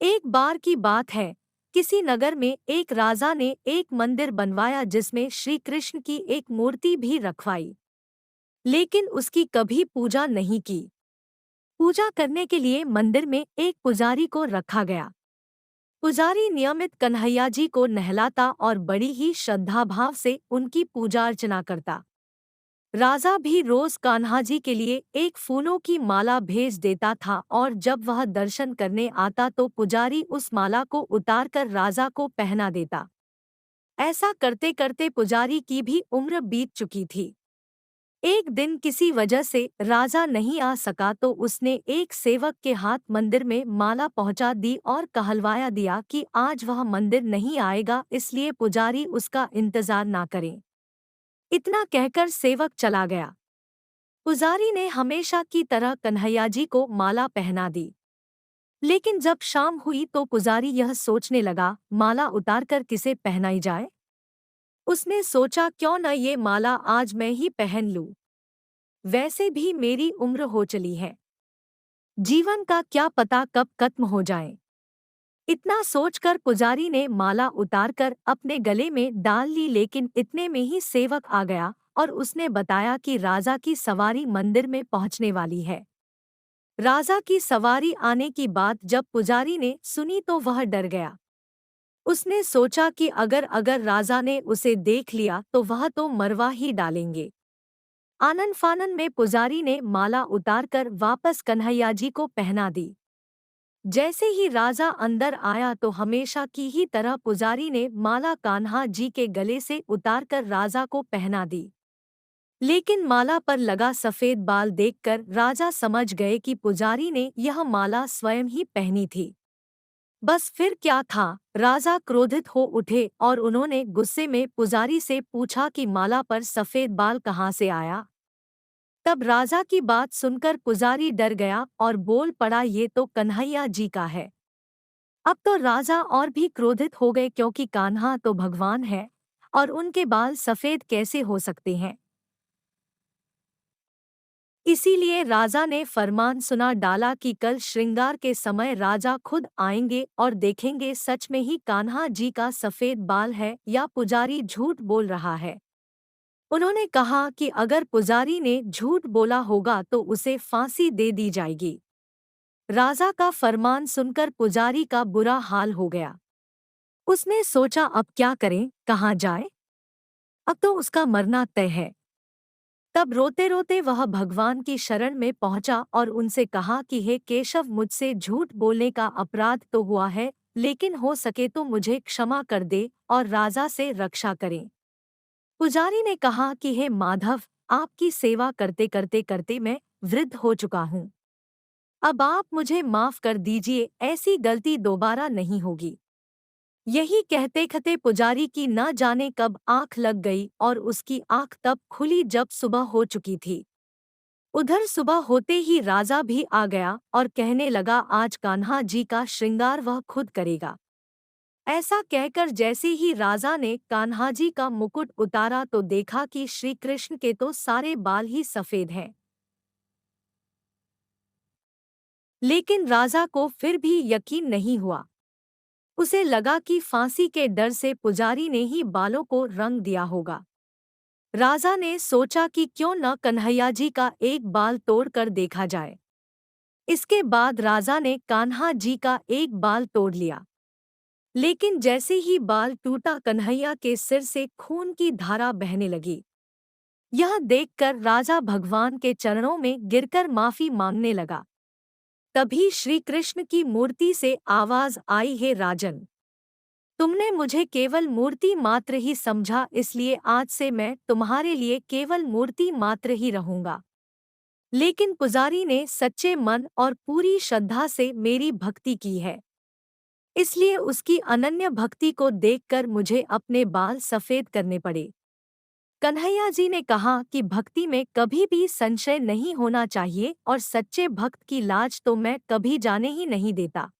एक बार की बात है, किसी नगर में एक राजा ने एक मंदिर बनवाया जिसमें श्री कृष्ण की एक मूर्ति भी रखवाई। लेकिन उसकी कभी पूजा नहीं की। पूजा करने के लिए मंदिर में एक पुजारी को रखा गया। पुजारी नियमित कन्हैया जी को नहलाता और बड़ी ही श्रद्धा भाव से उनकी पूजा अर्चना करता। राजा भी रोज कान्हा जी के लिए एक फूलों की माला भेज देता था और जब वह दर्शन करने आता तो पुजारी उस माला को उतारकर राजा को पहना देता। ऐसा करते करते पुजारी की भी उम्र बीत चुकी थी। एक दिन किसी वजह से राजा नहीं आ सका तो उसने एक सेवक के हाथ मंदिर में माला पहुंचा दी और कहलवाया दिया कि आज वह मंदिर नहीं आएगा, इसलिए पुजारी उसका इंतजार ना करे। इतना कहकर सेवक चला गया। पुजारी ने हमेशा की तरह कन्हैया जी को माला पहना दी। लेकिन जब शाम हुई तो पुजारी यह सोचने लगा, माला उतारकर किसे पहनाई जाए। उसने सोचा, क्यों न ये माला आज मैं ही पहन लूं। वैसे भी मेरी उम्र हो चली है, जीवन का क्या पता कब खत्म हो जाए। इतना सोचकर पुजारी ने माला उतारकर अपने गले में डाल ली, लेकिन इतने में ही सेवक आ गया और उसने बताया कि राजा की सवारी मंदिर में पहुंचने वाली है। राजा की सवारी आने की बात जब पुजारी ने सुनी तो वह डर गया। उसने सोचा कि अगर अगर राजा ने उसे देख लिया तो वह तो मरवा ही डालेंगे। आनन फानन में पुजारी ने माला उतारकर वापस कन्हैया जी को पहना दी। जैसे ही राजा अंदर आया तो हमेशा की ही तरह पुजारी ने माला कान्हा जी के गले से उतारकर राजा को पहना दी। लेकिन माला पर लगा सफेद बाल देखकर राजा समझ गए कि पुजारी ने यह माला स्वयं ही पहनी थी। बस फिर क्या था, राजा क्रोधित हो उठे और उन्होंने गुस्से में पुजारी से पूछा कि माला पर सफेद बाल कहाँ से आया। तब राजा की बात सुनकर पुजारी डर गया और बोल पड़ा, ये तो कन्हैया जी का है। अब तो राजा और भी क्रोधित हो गए क्योंकि कान्हा तो भगवान है और उनके बाल सफेद कैसे हो सकते हैं। इसीलिए राजा ने फरमान सुना डाला कि कल श्रृंगार के समय राजा खुद आएंगे और देखेंगे सच में ही कान्हा जी का सफेद बाल है या पुजारी झूठ बोल रहा है। उन्होंने कहा कि अगर पुजारी ने झूठ बोला होगा तो उसे फांसी दे दी जाएगी। राजा का फरमान सुनकर पुजारी का बुरा हाल हो गया। उसने सोचा, अब क्या करें, कहाँ जाए, अब तो उसका मरना तय है। तब रोते रोते वह भगवान की शरण में पहुंचा और उनसे कहा कि हे केशव, मुझसे झूठ बोलने का अपराध तो हुआ है, लेकिन हो सके तो मुझे क्षमा कर दे और राजा से रक्षा करें। पुजारी ने कहा कि हे माधव, आपकी सेवा करते करते करते मैं वृद्ध हो चुका हूँ। अब आप मुझे माफ कर दीजिए, ऐसी गलती दोबारा नहीं होगी। यही कहते कहते पुजारी की न जाने कब आंख लग गई और उसकी आंख तब खुली जब सुबह हो चुकी थी। उधर सुबह होते ही राजा भी आ गया और कहने लगा, आज कान्हा जी का श्रृंगार वह खुद करेगा। ऐसा कहकर जैसे ही राजा ने कान्हा जी का मुकुट उतारा तो देखा कि श्री कृष्ण के तो सारे बाल ही सफेद हैं। लेकिन राजा को फिर भी यकीन नहीं हुआ। उसे लगा कि फांसी के डर से पुजारी ने ही बालों को रंग दिया होगा। राजा ने सोचा कि क्यों न कन्हैया जी का एक बाल तोड़कर देखा जाए। इसके बाद राजा ने कान्हा जी का एक बाल तोड़ लिया। लेकिन जैसे ही बाल टूटा कन्हैया के सिर से खून की धारा बहने लगी। यह देखकर राजा भगवान के चरणों में गिरकर माफी मांगने लगा। तभी श्री कृष्ण की मूर्ति से आवाज आई, हे राजन, तुमने मुझे केवल मूर्ति मात्र ही समझा, इसलिए आज से मैं तुम्हारे लिए केवल मूर्ति मात्र ही रहूंगा। लेकिन पुजारी ने सच्चे मन और पूरी श्रद्धा से मेरी भक्ति की है, इसलिए उसकी अनन्य भक्ति को देखकर मुझे अपने बाल सफेद करने पड़े। कन्हैया जी ने कहा कि भक्ति में कभी भी संशय नहीं होना चाहिए और सच्चे भक्त की लाज तो मैं कभी जाने ही नहीं देता।